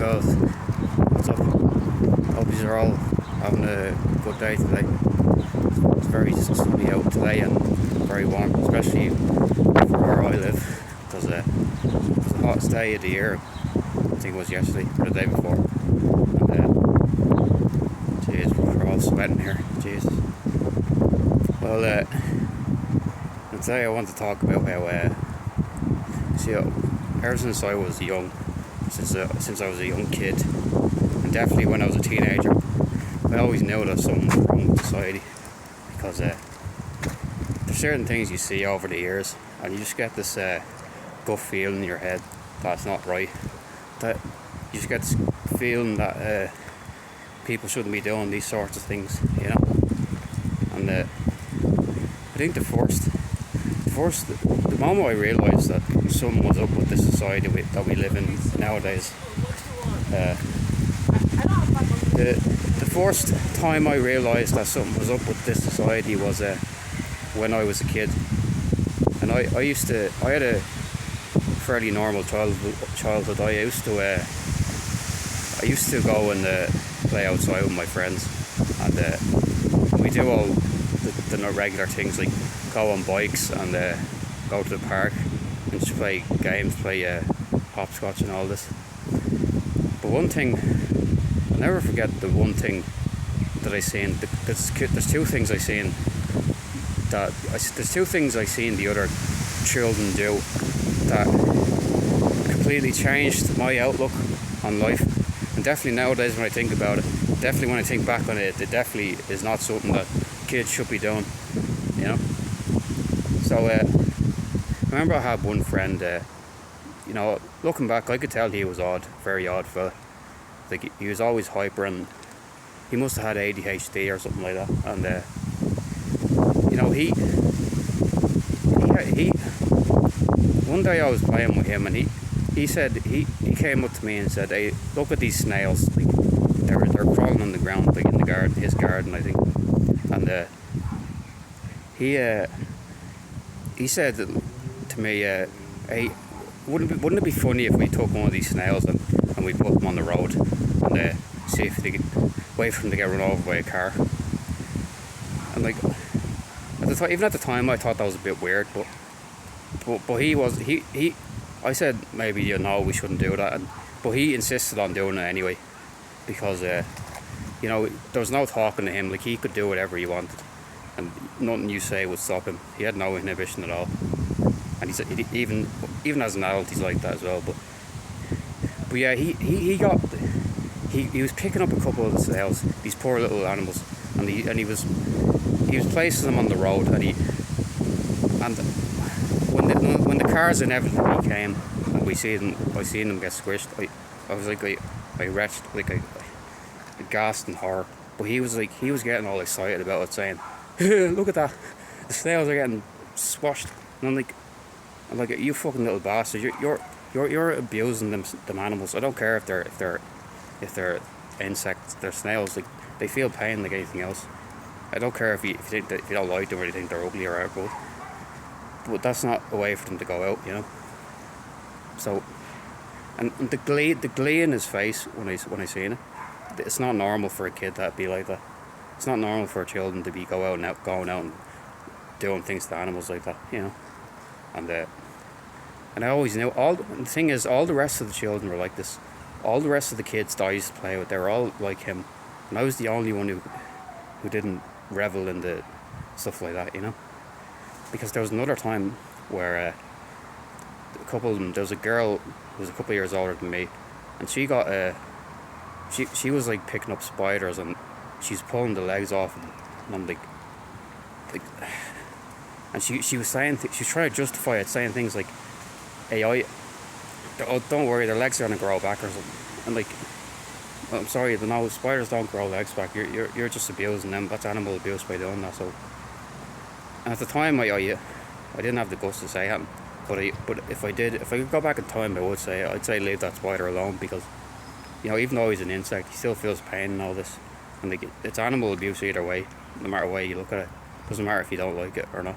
fellas. What's up? Hope you're all having a good day today. It's very sunny out today and very warm, especially for where I live, because it's the hottest day of the year. I think it was yesterday or the day before. And jeez, we're all sweating here. Jesus. Well, today I want to talk about how ever since I was young, since I was a young kid, and definitely when I was a teenager, I always knew that something was wrong with society, because there's certain things you see over the years, and you just get this gut feeling in your head that's not right. That you just get this feeling that people shouldn't be doing these sorts of things, you know. And I think the moment I realised that something was up with the society that we live in nowadays, the first time I realised that something was up with this society was when I was a kid. And I had a fairly normal childhood. I used to go and play outside with my friends, and we do all the regular things like go on bikes and go to the park and just play games, play hopscotch and all this. But one thing, I'll never forget the one thing that I seen. There's two things I seen the other children do that completely changed my outlook on life. And definitely nowadays when I think about it, definitely when I think back on it, it definitely is not something that kids should be doing, you know. So I remember I had one friend, you know, looking back I could tell he was odd, very odd fella. Like he was always hyper, and he must have had ADHD or something like that. And you know, he one day I was playing with him, and he said he came up to me and said, "Hey, look at these snails. Like, they're crawling on the ground, like in the garden, his garden, I think." And he said to me, "Hey, wouldn't it be funny if we took one of these snails and we put them on the road and see if they could wait for them to get run over by a car?" And like even at the time, I thought that was a bit weird, but I said maybe we shouldn't do that, but he insisted on doing it anyway, because you know, there was no talking to him. Like, he could do whatever he wanted, and nothing you say would stop him. He had no inhibition at all. And he said even as an adult he's like that as well. But yeah, he was picking up a couple of the snails, these poor little animals, and he was placing them on the road, and when the cars inevitably came and I seen them get squished, I was like I retched, like I gasped in horror. But he was getting all excited about it, saying, "Look at that, the snails are getting squashed." And I'm like, "You fucking little bastard! You're abusing them animals. I don't care if they're insects, they're snails. Like, they feel pain like anything else. I don't care if you don't like them or you think they're ugly or ugly, but that's not a way for them to go out, you know." So, and the glee in his face when I seen it, it's not normal for a kid to be like that. It's not normal for children to be going out and doing things to animals like that, you know. And I always knew the thing is, all the rest of the children were like this. All the rest of the kids that I used to play with, they were all like him, and I was the only one who didn't revel in the stuff like that, you know. Because there was another time where there was a girl who was a couple of years older than me, and she got she was like picking up spiders, and she's pulling the legs off, and I'm like, and she was saying she was trying to justify it, saying things like, "Hey, don't worry, their legs are gonna grow back or something." And like, "I'm sorry, no, spiders don't grow legs back. You're just abusing them. That's animal abuse by doing that." So, and at the time, I didn't have the guts to say that. But if I could go back in time, I'd say leave that spider alone, because, you know, even though he's an insect, he still feels pain and all this, and like, it's animal abuse either way, no matter way you look at it. Doesn't matter if you don't like it or not,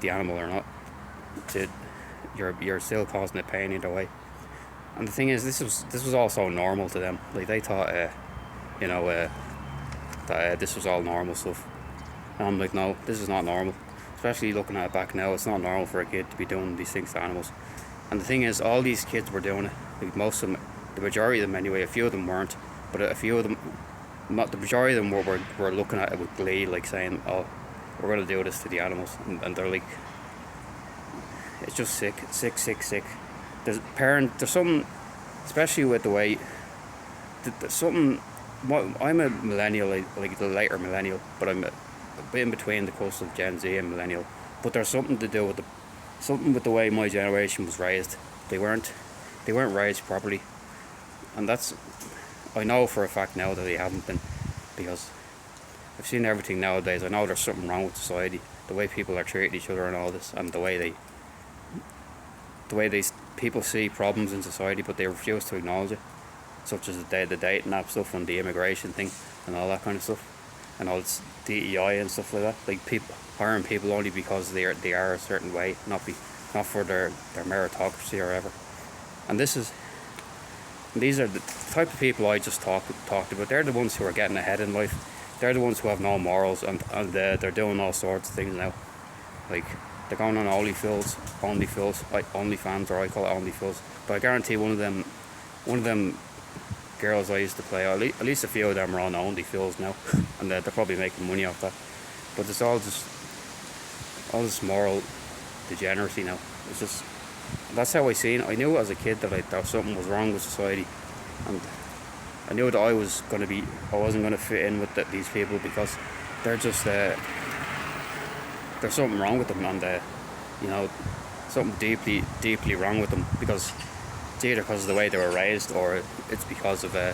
the animal or not. You're still causing it pain either way. And the thing is, this was all so normal to them. Like they thought, you know, that this was all normal stuff. And I'm like, no, this is not normal. Especially looking at it back now, it's not normal for a kid to be doing these things to animals. And the thing is, all these kids were doing it. Like most of them, the majority of them anyway. A few of them weren't, but a few of them, not the majority of them were looking at it with glee, like saying, "Oh, we're gonna do this to the animals," and they're like, it's just sick. There's something, especially with the way, there's something. I'm a millennial, like the later millennial, but I'm a bit in between the cusp of Gen Z and millennial. But there's something to do with the way my generation was raised. They weren't raised properly, and that's, I know for a fact now that they haven't been, because I've seen everything nowadays. I know there's something wrong with society, the way people are treating each other and all this, and the way people see problems in society, but they refuse to acknowledge it, such as the dating app stuff and the immigration thing and all that kind of stuff, and all this DEI and stuff like that. Like people hiring people only because they are a certain way, not for their meritocracy or whatever. And these are the type of people I just talked about. They're the ones who are getting ahead in life. They're the ones who have no morals, and they're doing all sorts of things now. Like they're going on OnlyFans, or I call it OnlyFans. But I guarantee one of them girls I used to play, at least a few of them are on OnlyFans now, and they're probably making money off that. But it's all this moral degeneracy now. It's just, that's how I seen it. I knew as a kid that something was wrong with society, and I knew that I wasn't going to fit in with these people, because they're just there's something wrong with them, and something deeply wrong with them, because it's either because of the way they were raised, or it's because of the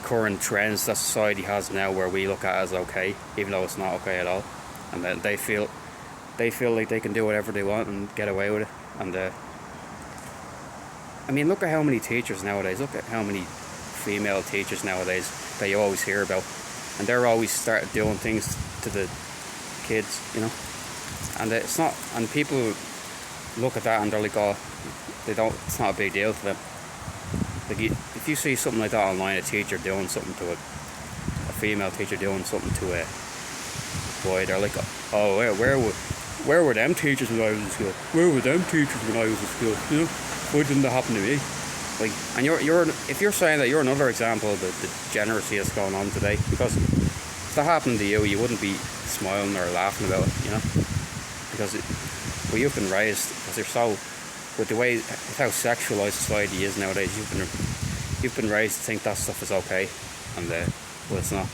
current trends that society has now, where we look at as okay, even though it's not okay at all, and then they feel like they can do whatever they want and get away with it. And I mean, look at how many teachers nowadays. Look at how many female teachers nowadays that you always hear about, and they're always started doing things to the kids, and it's not. And people look at that and they're like, oh, it's not a big deal to them. Like if you see something like that online, a teacher doing something to a female teacher doing something to a boy, they're like, oh, where were them teachers when I was in school? Where were them teachers when I was in school? Why didn't that happen to me? Like, and if you're saying that, you're another example of the degeneracy that's going on today, because if that happened to you, you wouldn't be smiling or laughing about it, because you've been raised, because you're so, with how sexualized society is nowadays, you've been raised to think that stuff is okay, and well, it's not.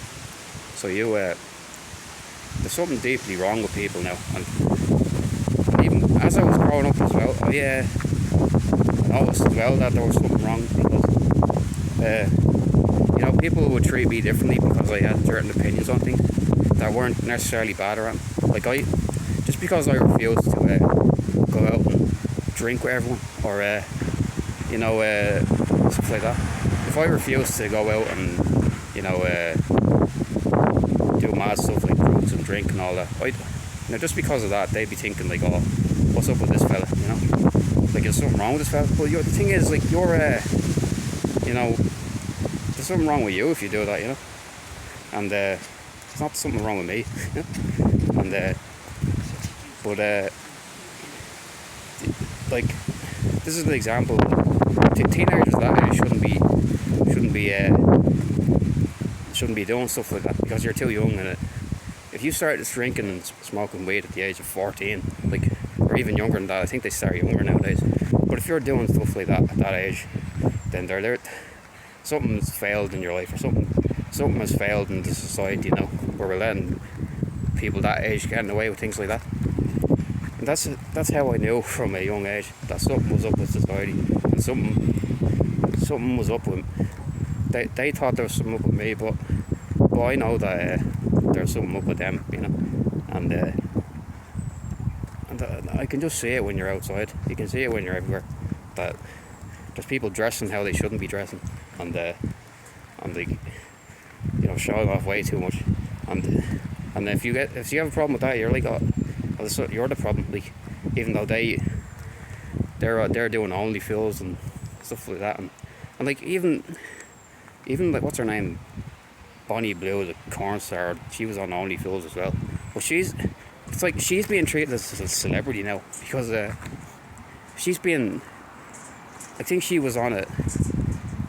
So there's something deeply wrong with people now, and even as I was growing up as well, I noticed as well that there was something wrong, because people would treat me differently because I had certain opinions on things that weren't necessarily bad or anything. Like just because I refused to go out and drink with everyone, or stuff like that. If I refused to go out and do mad stuff like drugs and drink and all that, just because of that, they'd be thinking like, oh, what's up with this fella? Like there's something wrong with this fella. But the thing is, like, there's something wrong with you if you do that, and it's not something wrong with me. And but like, this is an example. Teenagers that age shouldn't be doing stuff like that, because you're too young. And if you started drinking and smoking weed at the age of 14, like, or even younger than that, I think they start younger nowadays. But if you're doing stuff like that at that age, then something's failed in your life, or something has failed in the society, where we're letting people that age getting away with things like that. And that's how I knew from a young age that something was up with society, and something was up with. They thought there was something up with me, but I know that there's something up with them, and I can just see it when you're outside. You can see it when you're everywhere, that there's people dressing how they shouldn't be dressing, and like, showing off way too much, and if you have a problem with that, you're like, oh, you're the problem. Like, even though they're doing OnlyFans and stuff like that, and like even like what's her name, Bonnie Blue, the corn star, she was on Only Fools as well. But it's like she's being treated as a celebrity now because she's being. I think she was on it.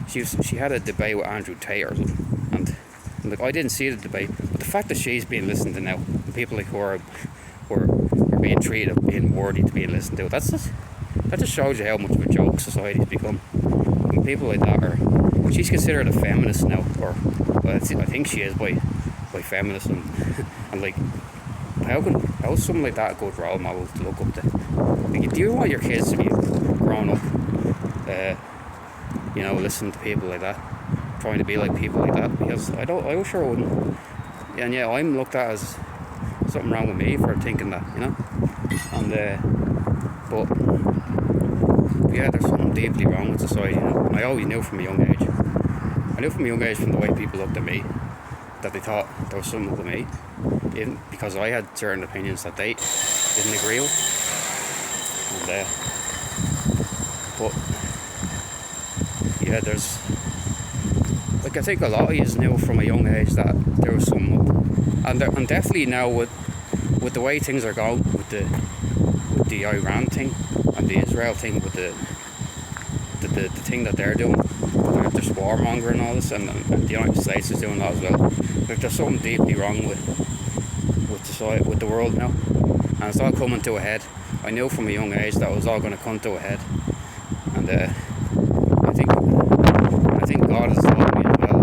She had a debate with Andrew Tate or something, and like I didn't see the debate, but the fact that she's being listened to now, and people like her are being treated, being worthy to being listened to, that just shows you how much of a joke society's become. And people like that are. She's considered a feminist now, or well, I think she is by feminists, and like how is something like that a good role model to look up to? Like, do you want your kids to be grown up, listening to people like that, trying to be like people like that? Because I sure wouldn't. And yeah, I'm looked at as something wrong with me for thinking that, and but yeah, there's something deeply wrong with society. I always knew from a young age. I knew from a young age from the way people looked at me that they thought there was something with me, even because I had certain opinions that they didn't agree with. And but yeah, there's like I think a lot of you knew from a young age that there was something up, and definitely now with the way things are going with the Iran thing and the Israel thing, with the thing that they're doing, they're just warmongering and all this, and the United States is doing that as well. Like, there's something deeply wrong with society, with the world now, and it's all coming to a head. I knew from a young age that it was all going to come to a head, and I think God has told me as well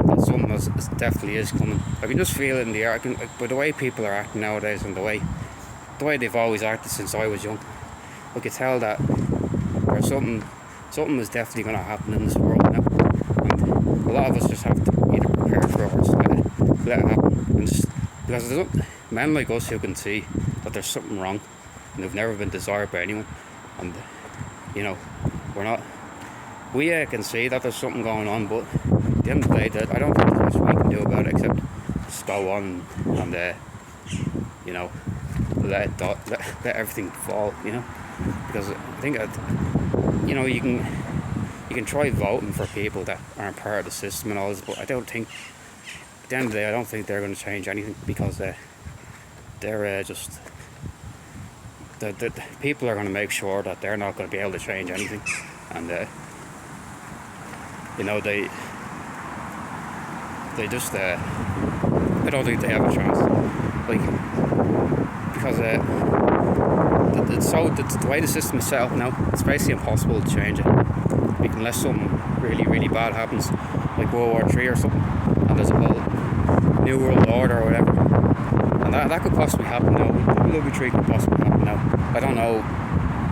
that something definitely is coming. I can just feel it in the air. By the way people are acting nowadays, and the way they've always acted since I was young, I could tell that there's something is definitely going to happen in this world now. And a lot of us just have to either prepare for it or just let it happen. And just, because there's men like us who can see that there's something wrong and who've never been desired by anyone. And, we're not. We can see that there's something going on, but at the end of the day, I don't think there's much we can do about it except just go on and let everything fall, because I think you can try voting for people that aren't part of the system and all this, but I don't think at the end of the day, I don't think they're going to change anything, because they're just the people are going to make sure that they're not going to be able to change anything, and they just I don't think they have a chance, like, because the way the system is set up now, it's basically impossible to change it, unless something really, really bad happens, like World War III or something, and there's a whole new world order or whatever, and that could possibly happen now. World War III could possibly happen now. I don't know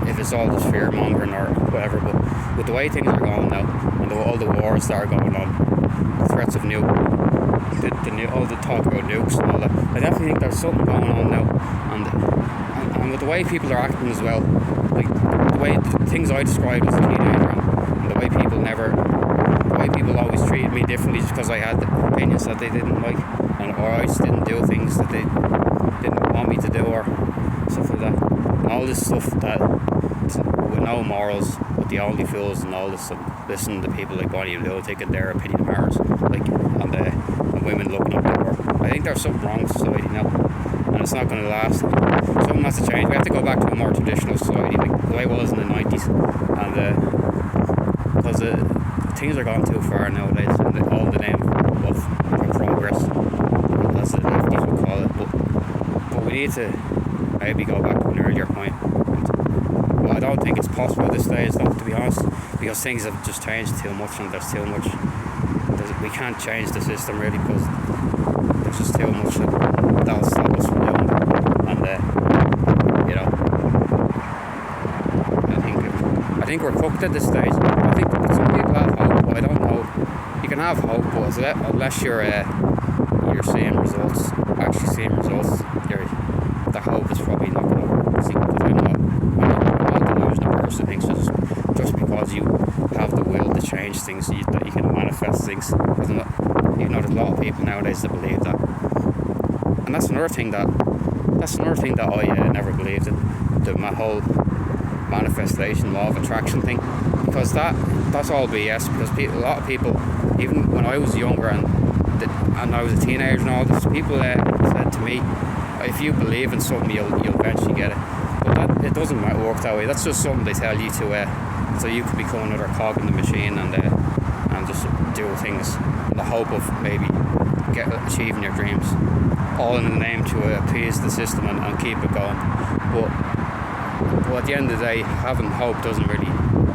if it's all just fear mongering or whatever, but with the way things are going now, and all the wars that are going on, the threats of all the talk about nukes and all that, I definitely think there's something going on now, and with the way people are acting as well, like the things I described as a teenager, and the way people always treated me differently just because I had opinions that they didn't like, or I just didn't do things that they didn't want me to do, or stuff like that, and all this stuff that with no morals, with the Only Fools and all this stuff, listening to people like Bonnie Blue thinking their opinion matters, like, and women looking up to her. I think there's something wrong with society now, and it's not going to last. Something has to change. We have to go back to a more traditional society, like the way it was in the 90s, and because things are gone too far nowadays, and all in the name of progress, as the lefties would call it. But we need to maybe go back to an earlier point. But I don't think it's possible at this stage, though, to be honest, because things have just changed too much, and there's too much. We can't change the system really, because there's just too much that'll stop us from doing it. And I think we're cooked at this stage. I think that some people have hope, but I don't know. You can have hope, but unless you're seeing results, the hope is probably not going to work. See, because I'm not a delusional person. Thinks just because you have the will to change things, that you can manifest things. There's a lot of people nowadays that believe that, and that's another thing that I never believed in, the whole manifestation, law of attraction thing, because that's all BS. Because a lot of people, even when I was younger and I was a teenager and all this, people said to me, if you believe in something, you'll eventually get it. But it doesn't work that way. That's just something they tell you to, so you can become another cog in the machine and just do things in the hope of maybe achieving your dreams, all in the name to appease the system and keep it going. But at the end of the day, having hope doesn't really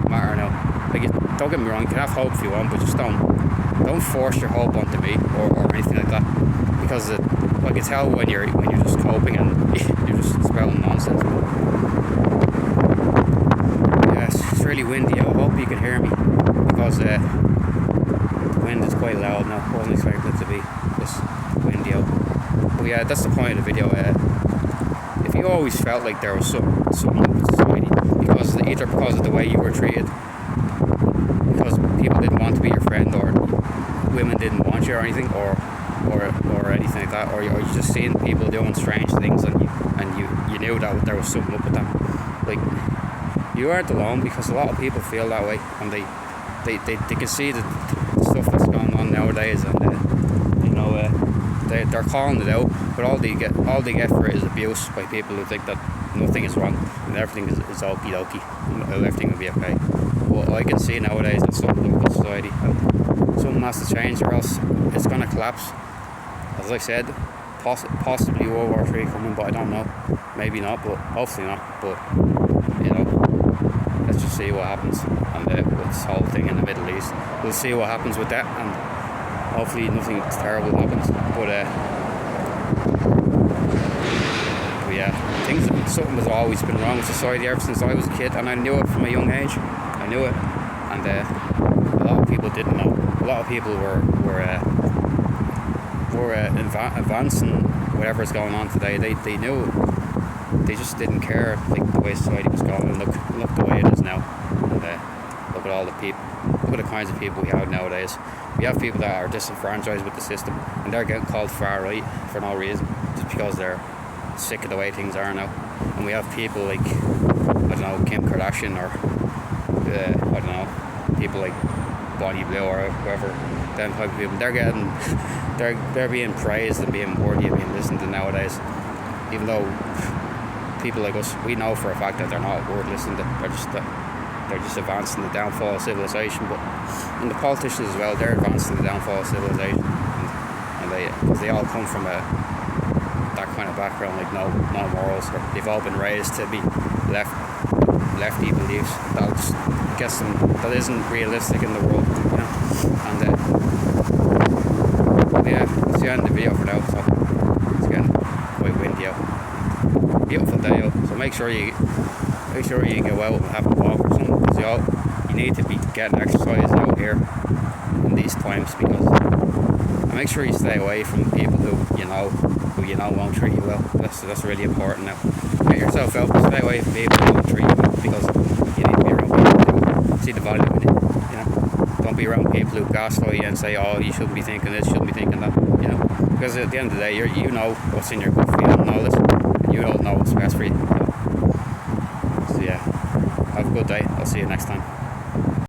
matter now. Like, don't get me wrong, you can have hope if you want, but just don't force your hope onto me or anything like that, because I can tell when you're just coping and you're just spouting nonsense. Yes, it's really windy. I hope you can hear me, because the wind is quite loud now. I wasn't expecting it to be this windy out. But yeah, that's the point of the video. If you always felt like there was something up with society, either because of the way you were treated, because people didn't want to be your friend, or women didn't want you or anything, or anything like that, or you just seen people doing strange things and you knew that there was something up with them, like, you aren't alone, because a lot of people feel that way, and they can see the stuff that's going on nowadays, and they're calling it out, but all they get for it is abuse by people who think that nothing is wrong and everything is okie dokie, everything will be okay. What I can see nowadays is something with society, and something has to change, or else it's going to collapse. As I said, possibly World War III coming, but I don't know. Maybe not, but hopefully not. But let's just see what happens, and with this whole thing in the Middle East, we'll see what happens with that, and hopefully nothing terrible happens. But yeah, something has always been wrong with society ever since I was a kid, and I knew it from a young age. I knew it, and a lot of people didn't know. A lot of people were advancing whatever is going on today. They knew. They just didn't care, like, the way society was going. And look the way it is now. And look at all the people. Look at the kinds of people we have nowadays. We have people that are disenfranchised with the system, and they're getting called far right for no reason, just because they're sick of the way things are now. And we have people like, I don't know, Kim Kardashian, or I don't know, people like Bonnie Blue or whoever, them type of people. They're being praised and being worthy of being listened to nowadays, even though people like us, we know for a fact that they're not worth listening to. They're just advancing the downfall of civilization. And the politicians as well, they're advancing the downfall of civilization, and they all come from that kind of background, like no morals, or they've all been raised to be lefty beliefs that'll just get them, that isn't realistic in the world, And yeah, that's the end of the video for now. So it's getting quite windy out. Beautiful day out. So make sure you go out and have a walk or something, because you need to be getting exercise out here in these times, and make sure you stay away from people who you know won't treat you well. That's really important now. Get yourself out, stay away from people who won't treat you well, because you need to be around people who see the value in it. Don't be around people who gaslight you and say, oh, you shouldn't be thinking this, you shouldn't be thinking that, because at the end of the day, you know what's in your gut feeling and all this, and you don't know what's best for you. So yeah, have a good day. I'll see you next time.